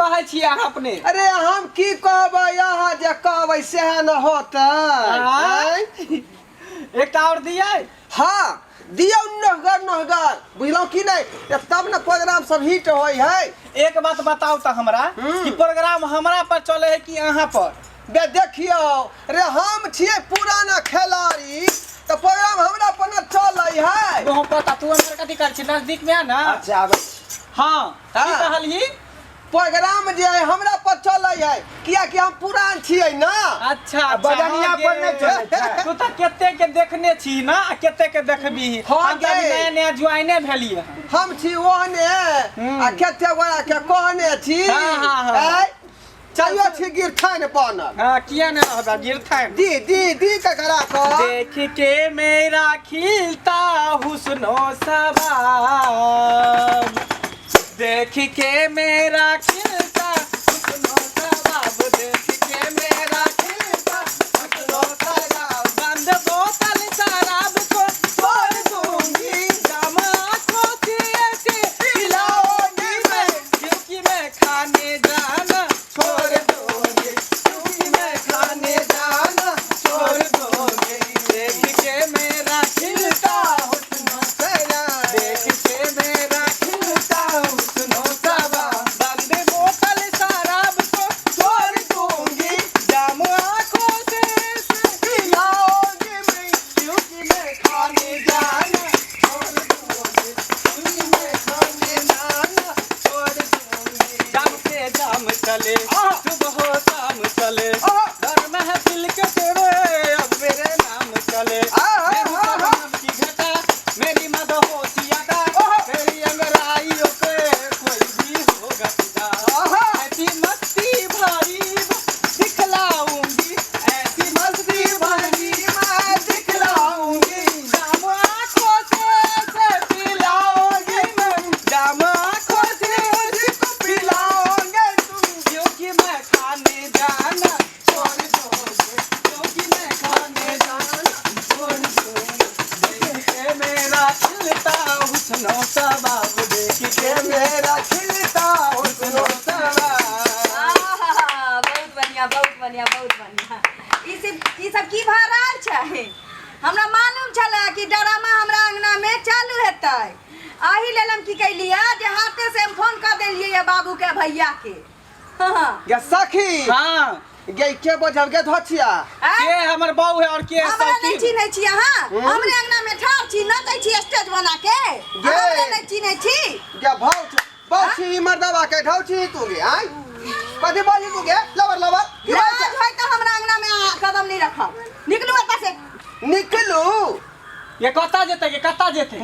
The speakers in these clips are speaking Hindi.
कहे छी अहाँ अपने? अरे हम की कहबै यहाँ जे कहबै से न होतै। एकटा और दियै? हाँ दियौ नहगर बुझलौ कि नहीं, तब न प्रोग्राम सब हिट होय है। एक बात बताओ तो हमरा कि प्रोग्राम हमरा पर चले है कि अहाँ पर? बे देखियो रे हम छियै पुराना खिलाड़ी तो प्रोग्राम हमरा पर न चलै है। वो पता तू हमर कथि कर छी नजदीक में है ना? अच्छा आबै हां की कहली? प्रोग्राम जे है हमरा पर चलै है किया कि हम पुरान छियै ना। अच्छा बदनिया पर नहीं चलै है। तू त केते के देखने छी ना, केते के देखबी। हम त नया नया ज्वाइने भेलिए। हम छी ओहने आ केते गोरा के कहने छी। हां चलियो छी गिरथान बनल। हां किया न रहबा गिरथान? दी ककरा को देख के मेरा खिलता हुस्नो सबाब, देख के मेरा खिलता हुस्नो सबाब, देख के मेरा खिलता हुस्नो सबाब, बंद बोतल शराब को छोड़ दूंगी, जाम आँखों से ऐसे पिलाऊंगी मैं, क्योंकि मैं खाने जाना छोड़ दूंगी, क्योंकि मैं खाने जाना छोड़ दूंगी, देख के मेरा खिलता हुस्नो सबाब, देख के मेरा खिलता हुस्नो सबाब, बंद बोतल शराब को छोड़ दूंगी, जाम आँखों से पिलाऊंगी मैं, क्योंकि मैं खाने जाना छोड़ दूंगी, क्योंकि मैं खाने जाना छोड़ दूंगी, जाम से जाम चले सुबह हो शाम चले, दर महफिल के तेरे अब मेरे नाम चले, मेरी शबनम की घटा मेरी मदहोशिया का, तेरी अंगड़ाइयों पे कोई भी होगा फिदा, ऐसी मस्ती भरी दिखलाऊंगी, ऐसी मस्ती भरी मैं दिखलाऊंगी, जाम आँखों से पिलाओगे मैं, जाम आँखों से मुझको पिलाओगे तुम, क्योंकि मैं खाने जाना छोड़ दोगे, क्योंकि मैं खाने जाना छोड़ दूंगी, देख के मेरा खिलता हुस्नो सबाब, देख के मेरा खिलता हुस्नो सबाब। बहुत बढ़िया बहुत बढ़िया बहुत बढ़िया। ई सब की भा रहल छै? हमरा मालूम छला कि ड्रामा हमरा अंगना में चालू हेतै, आही लेल हम की कैलिया जे हाथे से हम फोन कर देलिए ये बाबू के भैया के। गे सखी हां गे के बोझल गे धोछिया के हमर बहू है और के हमरा नहीं सौती? चिन्है छी अहाँ? हमरे अंगना में ठाड़ छी नचै छी स्टेज बना के, हमरा नहीं चिन्है छी? गे भौछी मर्दवा के ढौछी तू गे आई कथि बोली तू गे लबर लाज होय त हमरा अंगना में कदम नहीं रखब, निकलू एतऽ से। निकलू ये कता जेते के कता जेते?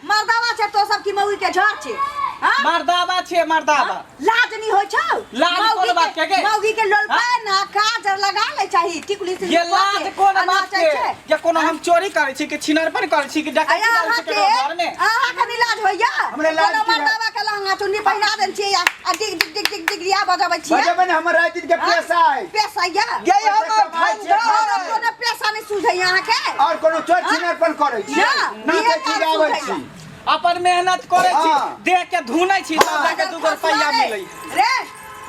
मर्दावा छै तो सब की मौगी के झड़ छै। मर्दावा छे मर्दावा। लाज नहीं होय छौ? लाज कोन बात के गे? मौगी के लोलपा ना काजर लगा ले चाही टिकुली से। ये लाज कोन बात के? ये कोनो हम चोरी करे छी कि छिनरपन करे छी कि डकैती करे छी के घर में? आहा के लाज होइया? हमरे लाज कोनो मर्दावा के लहंगा चुन्नी पहिरा देन छी आ डिग डिग डिग डिग डिग रिया बजाबै छी। बजाबै ने हमर रात के पैसा है। पैसा या? गे हमर धंधा और कोनो पैसा नहीं सुझै यहां के? और कोनो चोर छिनरपन करे छी ना के चिराबै छी। अपन मेहनत करे छी, देख के धुनै छी तब जाके 2 रुपया मिलै। रे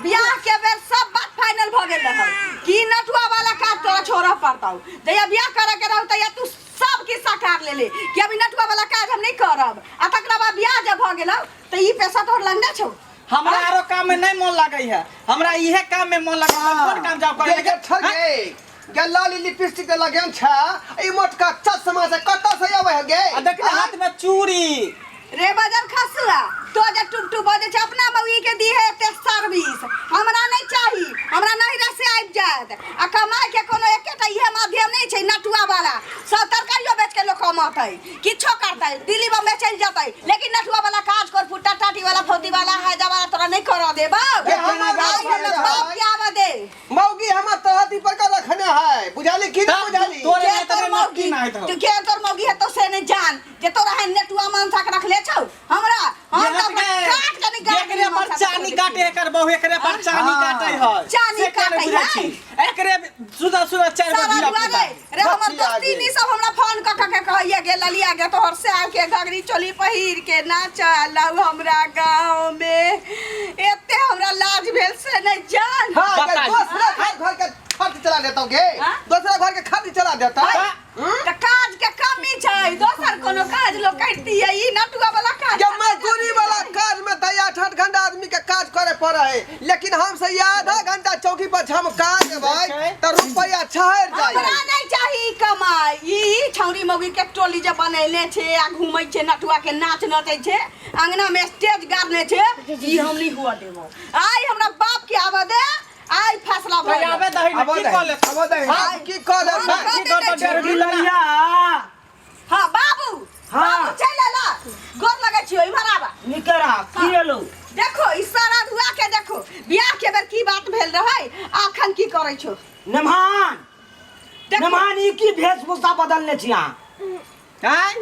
बियाह के बेर सब बात फाइनल भ गेल रहल कि नटुआ वाला काज तोरा छोड़ा पड़तौ। जया बियाह करे के रहौ तया तू सब किस्सा काट ले कि अभी नटुआ वाला काज हम नहीं करब, आ तकरा बाद बियाह जब भ गेलौ त ई पैसा तोर लंगडा छौ। हमरा आरो काम में नहीं मन लागै है, हमरा इहे काम में मन लागै है। कोन काम जाब करे के ठगे गे लाली लिपस्टिक लगन छा ई मोटका चश्मा से कत्ता से आवे है गे? आ देख हाथ में चूड़ी रे बजर खसुआ तो जे टुक बजे छ अपना मौगी के दी है ते सर्विस हमरा नहीं चाही। हमरा नहीं रसे आइब जात आ कमाई के कोनो एकेटा इहे माध्यम नहीं छै नटुआ वाला। सब तरकारियो बेच के लोग कमातै, किछो करतै, दिल्ली बम्बई चल जतै, लेकिन नटुआ वाला काज कर फुट्टा टाटी वाला फौती वाला हैजा वाला तोरा नहीं कर देबा। बाप क्या बदे मौगी हम तो हाथी पर का रखने है बुझाली कि नहीं बुझाली? तोरे तोर मौगी नहीं तो तू के तोर मौगी है तो से नहीं जान जे तोरा है नटुआ मानसा के रखले छौ। हमरा हम तो काट के नहीं एकरे पर चानी काटे एकर बहु एकरे पर चानी काटे है। चानी काटे नहीं बुझै छी एकरे सुधा सुधा चार सारा बजे दुआरे रे हमर दोस्ती नी सब हमरा फोन क के कहैया गे ललिया गे तोहर से आके घगरी चोली पहिर के नाच आलौ हमरा गांव में एते हमरा लाज भेल से नहीं जान हां बता दूसरा घर के खर्च चला देता गे दूसरा घर के खर्च चला देता त काज के कमी छै दोसर कोनो काज लोग कर दिए ई नटुआ वाला काज के मजदूरी वाला काज में त 8 घंटा आदमी के काज करे पड़े है लेकिन हम से आधा घंटा चौकी पर झमका देबै त रुपया छहर जाय हमरा नहीं चाही कमाई ई छौरी मौगी के टोली जे बनैले छै आ घुमै छै नटुआ के नाच नचै छै अंगना में स्टेज गाड़ने छै ई हम नहीं हुआ देबो आई हमरा बाप के आवा दे आई फैसला भइल आबे दही न की कॉल खबो दे हां की कॉल की कर तो ललिया हां बाबू बाबू चल ला गोर लगे छियो इमहर आबा निकरा की एलो देखो ई सारा दुआ के देखो बियाह के बेर की बात भेल रहै आखन की करै छो नमान नमान ई की वेशभूषा बदलने छी हैं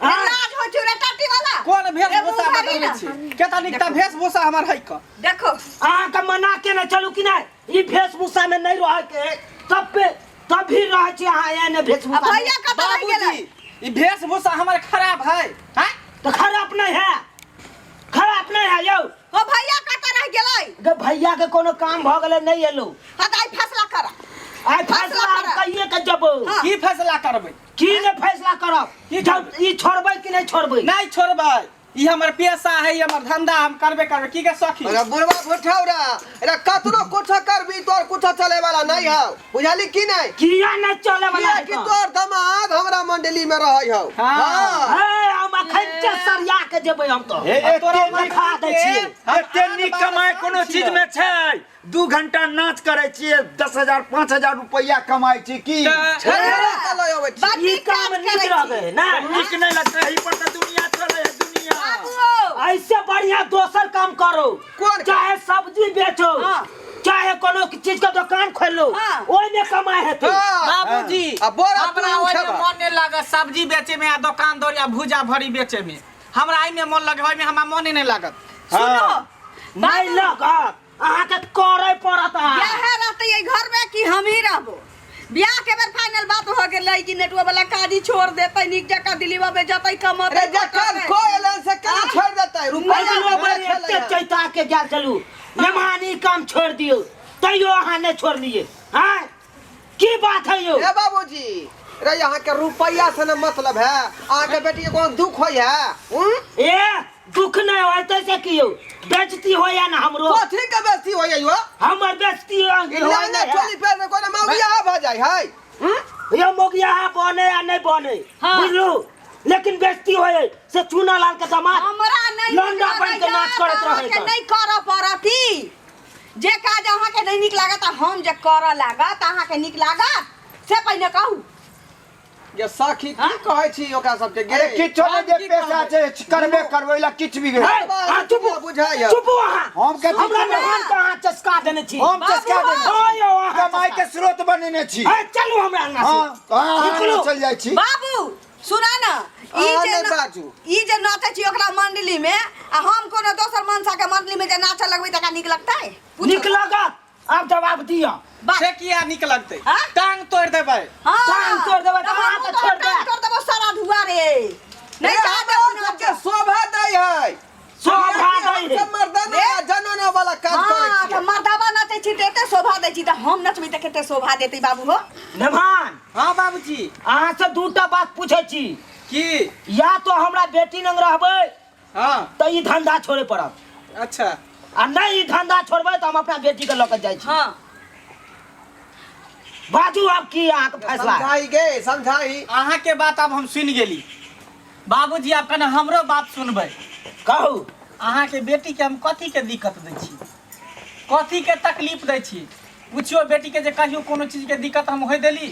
लाज हो छो रे टाटी वाला कौन वेशभूषा बदलने छी केता निकता वेशभूषा हमर है क देखो अहाँ के मना के न चलू कि नहीं ई वेशभूषा में नहीं रह के तब भी रह छी अहाँ एने वेशभूषा में। भैया कत रह गेलै ई वेशभूषा हमर खराब है हैं तो खराब नहीं है खराब नहीं है यौ ओ भैया कत रह गेलै गे भैया के कोनो काम भ गेले नहीं एलो हटाई फैसला कर आई फैसला हम कहिए के जबो हाँ। की फैसला करबै की ने फैसला करब जब ई छोड़बै कि नहीं छोड़बै नहीं छोड़बै ई हमर पेशा है ई हमर धंधा हम करबे करबे की के सखी अरे बुढ़वा भुठौरा अरे कतनो कुछ करबी तोर कुछ चले वाला नहीं है बुझाली की नहीं किया नहीं चले वाला है कि तोर दामाद हमरा मंडली में रहै हौ हाँ। ए हम अखन के सरिया के जेबै हम तो तोरा दिखा दै छियै एते नीक कमाई कोनो चीज में छै 2 घंटा नाच करे छियै 10,000 5,000 रुपया कमाई छी की छेड़ा चलै अबै छी बात ई काम नीक रहबै ना नीक नहीं लगता ही पर दुनिया चले है दुनिया बाबू ऐसे बढ़िया दोसर काम करो कोन चाहे सब्जी बेचो हाँ। चाहे कोनो चीज का दुकान खोल लो हाँ। ओइ में कमाई हेतै बाबूजी आ बोरा हमरा तू ओइ में उठेबा। मन नहीं लागत सब्जी बेचे में आ दुकान दौरी आ भुजा भरी बेचे में हमरा आई में मन लगे ओइ में हमरा मन नहीं लागत सुनो नहीं लगत अहाँ के करे पड़त बियाह रहते ये घर में कि हम ही रहबो बियाह के बेर फाइनल बात हो गेलै कि नेटवा वाला काजी छोड़ देतै निक जका दिलीवा में जतै कमतै अरे जखन कोयला से केना छोड़ देतै रुपया अगलो बार एते चैता के गेल चलू मेहमानी काम छोड़ दियो तैयो अहाँ नहीं छोड़लिए हैं की बात है यो ए बाबूजी रे यहाँ के रुपया से न मतलब है अहाँ के बेटी के कोनो दुख होय है ए दुख नहीं होते से कियो बेइज्जती होया ना हमरो कथी के बेइज्जती होय यो हमर बेइज्जती इलाने चोली पे में कोनो मौगिया भ जाय है ये मोगिया बने या नहीं बने हाँ। बुझलू लेकिन बेइज्जती होए से चूना लाल के दामाद हमरा नहीं लौंडा बन के नाच करत रहे के नहीं कर पड़ती जे काज अहाँ के नहीं निक लागत हम जे कर लागत अहाँ के निक लागत से पहिने कहू ये सखी की कहै छी ओकरा सब के गे अरे किछो ने जे पैसा छै करबे करबैला किछ भी चुप बुझाय चुप वहाँ हम के हमरा मेहमान के हाथ चस्का देने छी हम चस्का बाबू, देने हाँ यो वहाँ कमाई के स्रोत बनेने छी है चलू हमरा अंगना से हां निकलू। चल जाय छी बाबू सुना ना अहाँ नहीं बाजू। ई जे नाचे छी ओकरा मंडली में आ हम कोनो दोसर मनसा के मंडली में जे नाचे लगबै तका निक लगतै निक लगत अब जवाब दिया से किया निक लगतै हाँ? टांग तोड़ देबै टांग तोड़ देबै त अहाँ के छोड़ दे कर देबो सारा धुआ रे नहीं चाहते नहीं के शोभा दै है शोभा दै है। मर्दाना जनना वाला काम करै हां छी त मर्दावा नाचे छी त एते शोभा दै छी त हम नचबै त केते शोभा देतै बाबू हो मेहमान हां बाबूजी अहाँ से दूटा बात पूछे छी की या तो हमरा बेटी लंग रहबै हां त ई धंधा छोड़े पड़त अच्छा आ नहीं ई धंधा छोड़बै त हम अपना बेटी के ल के जाय छी हां बाजू अब की अहाँ के फैसला है? समझाई गे समझाई अहाँ के बात अब हम सुन गेली बाबूजी आप कने हमरो बात सुनबै कहू अहाँ के बेटी के हम कथी के दिक्कत दै छी कथी के तकलीफ दै छी पूछियो बेटी के जे कहियो कोनो चीज के दिक्कत हम होय देली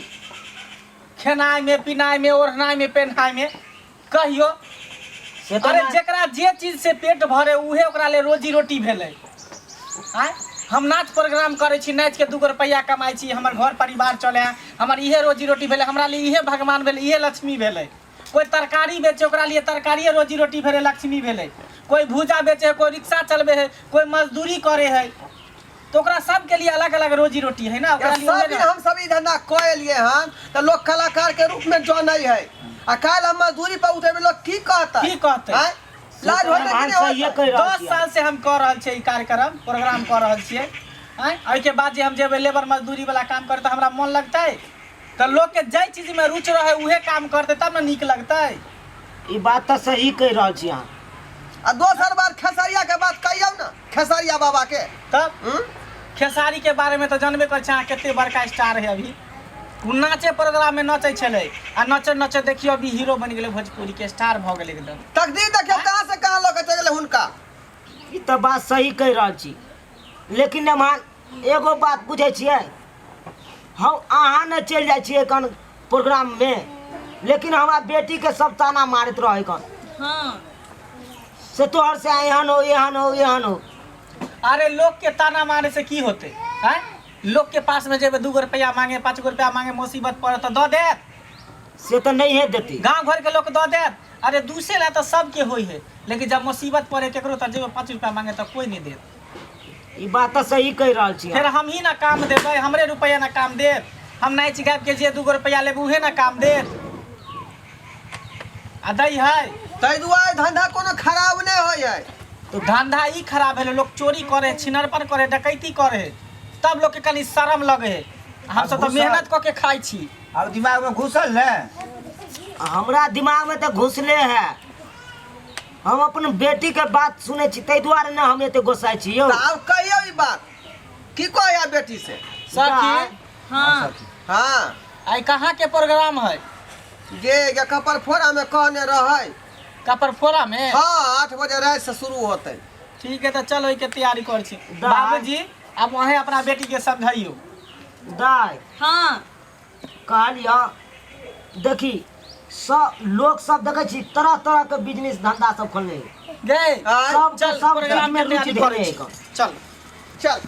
खेनाइ में पिनाइ में ओढ़नाइ में पहनाइ में कहियो से तो अरे ना- जेकरा जे चीज से पेट भरे उहे ओकरा ले रोजी रोटी भेलै आय हम नाच प्रोग्राम करे छी नाच के 2 रुपया कमाई छी हमर घर परिवार चले हमर इहे रोजी रोटी भेलै हमरा लिए इहे भगवान भेलै इहे लक्ष्मी भेलै कोई तरकारी बेचे ओकरा लिए तरकारिए रोजी रोटी भेलै लक्ष्मी भेलै कोई भूजा बेचे है कोई रिक्शा चलबे है कोई मजदूरी करे है तो ओकरा सब के लिए अलग अलग रोजी रोटी है ना, ओकरा लिए सब उहे दिन ना। हम सभी धंधा कए लिए हैं तो लोग कलाकार के रूप में जो नहीं है आ काल हम मजदूरी पर उठे लोग की कहता की कहते? हैं? लाज होते कि नहीं सही होता? कह रहल 10 छियै। साल से हम कर रहल छियै ई कार्यक्रम प्रोग्राम कर रहल छियै। ओहि के बाद जे हम जेबै लेबर मजदूरी वाला काम करते हमरा मन लगतै? तो लोग के जै चीज में रुचि रहे उहे काम करते तब ना नीक लगतै। ई बात तो सही कह रहल छी अहाँ। आ दोसर बार खेसरिया के बात कहियौ ना, खेसरिया बाबा के तब खेसारी के बारे में तो जानबे कर अहाँ कते बड़का स्टार है। अभी उ नाचे प्रोग्राम में नचै छलै आ नचे नचे देखियो अभी हीरो बन गेलै, भोजपुरी के स्टार भ गेलै एकदम। तकदीर देखियो कहाँ से कहाँ लोग चल गेले हुनका। ई तो बात सही कह रहल छी, लेकिन मेहमान एगो बात पूछे छियै, हम अहाँ न चल जाइ छियै कन प्रोग्राम में, लेकिन हमारा बेटी के सब ताना मारत रहे कन हाँ से तोहर से एहन हो एहन हो एहन हो। अरे लोग के ताना मारे से की होते हैं? लोग के पास में जेबे 2 रुपया मांगे 5 रुपया मांगे, मुसीबत पड़े तो दो देत, से तो नहीं है देती। गांव घर के लोग दो देत। अरे दूसरे ला तो सबके होई है, लेकिन जब मुसीबत पड़े केकरो तो जेबे 5 रुपया मांगे तो कोई नहीं देत। ई बात तो सही कह रहल छी। फिर हम ही ना काम देबै, हमरे रुपया ना काम देत। हम नाच गाबि के जे 2 रुपया लेबै उहे ना काम देत आ दै है। तै दुआरे धंधा कोनो खराब नहीं होय है। तो धंधा ई खराब है, लोग चोरी करे, छिनरपन करे, डकैती करे, तब लोग के कनी शर्म लगे है। हम सब तो मेहनत क के खाई छी। अब दिमाग में घुसल ने। हमरा दिमाग में तो घुसले है, हम अपन बेटी के बात सुने छी तै दुआरे न हम एते गोसाई छी यौ। तो अब कहियो ई बात की कहया बेटी से। सखी हाँ हाँ आई कहाँ के प्रोग्राम है? ये कपर फोड़ा में कहने रहे। कपर फोरा में? हाँ 8 बजे रात से शुरू होते। ठीक है तो चलो के तैयारी कर छी। बाबूजी अब वहीं अपना बेटी के समझाइयो। दाई हाँ कहलिया देखी सब लोग सब देखे छी तरह तरह के बिजनेस धंधा सब खोलने है। गए सब चल सब प्रोग्राम में रुचि तैयारी धरे करे है छी। कन। चल चल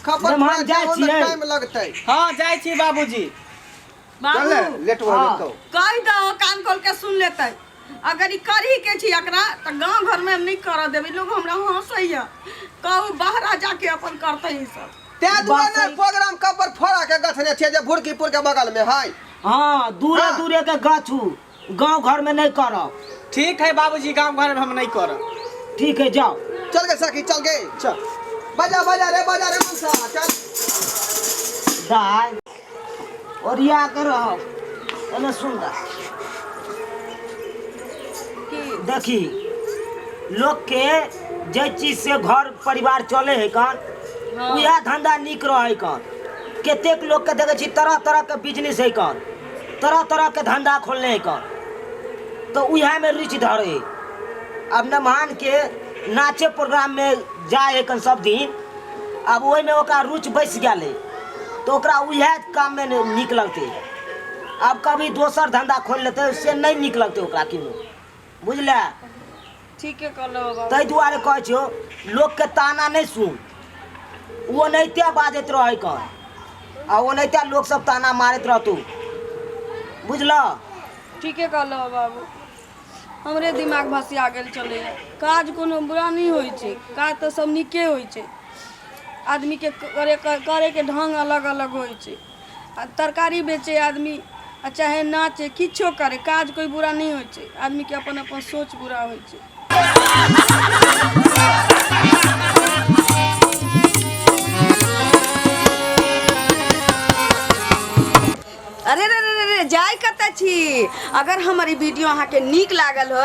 खपर जब हम फोड़ा जाइ जाओ में छियै। टाइम लगते। हाँ जाय छी बाबूजी। बाबू लेट हो हाँ। तो कह दो कान खोल के सुन लेते। अगर ई करी के छी एकरा तो गांव घर में हम नहीं कर देबे, लोग हमरा हंसैया, कहू बाहर जाके अपन करते ई सब। ते दुआरे बात सही। प्रोग्राम कपर फोड़ा के गथने छे जे भुरकीपुर के बगल में है। हाँ दूरे हाँ। दूरे के गाछू गांव घर में नहीं करब। ठीक है बाबूजी, गांव घर में हम नहीं करब। ठीक है जाओ। चल गए सखी चल गए। चल बजा बजा रे मुसा चल। दाई ओरिया के रहो एने सुंदर देखी लोग के जे चीज से घर परिवार चले है कन उहे धंधा निक रहे कन। केतेक लोग के देखे छी तरह तरह के बिजनेस है कन, तरह तरह के धंधा खोलने है कन, तो उहे में रुचि धरे। अब नमान के नाचे प्रोग्राम में जाए है कन सब दिन, अब ओहि में ओकरा रुचि बैस गेले तो ओकरा उहे काम में नीक लगते। अब कभी दोसर धंधा खोल लेते से नहीं नीक लगते ओकरा किनो, बुझले? ठीक है कर लो बाबू। ताहि दुआरे कहै छियो लोग के ताना नहीं सुन, वो नैते बाजत रहे कन आ वो नैते लोग सब ताना मारत रहतू, बुझल? ठीक है कर लो बाबू। हमरे दिमाग भसिया गेल चले। काज कोनो बुरा नहीं होई छे, काज तो सब नीके होई छे। आदमी के करे के ढंग अलग अलग होई छे। आ तरकारी बेचे आदमी आ चाहे नाचे किछो करे, काज कोई बुरा नहीं होई छे। आदमी के अपन अपन सोच बुरा होई छे। अरे रे रे रे रे जाय कतऽ छी? अगर हमारी वीडियो अहाँ के नीक लागल हो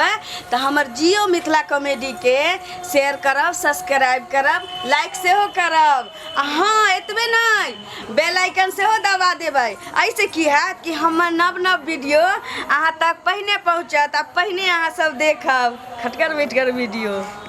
तो हमर जियो मिथिला कॉमेडी के शेयर करब, सब्सक्राइब करब, लाइक सेहो करब। आ हाँ एतबे नहीं बेल आइकन सेहो दबा देबै। ऐसे की हैत कि हमर नव नव वीडियो अहाँ तक पहिने पहुँचत आ पहिने अहाँ सब देखब खटकर बैठकर वीडियो।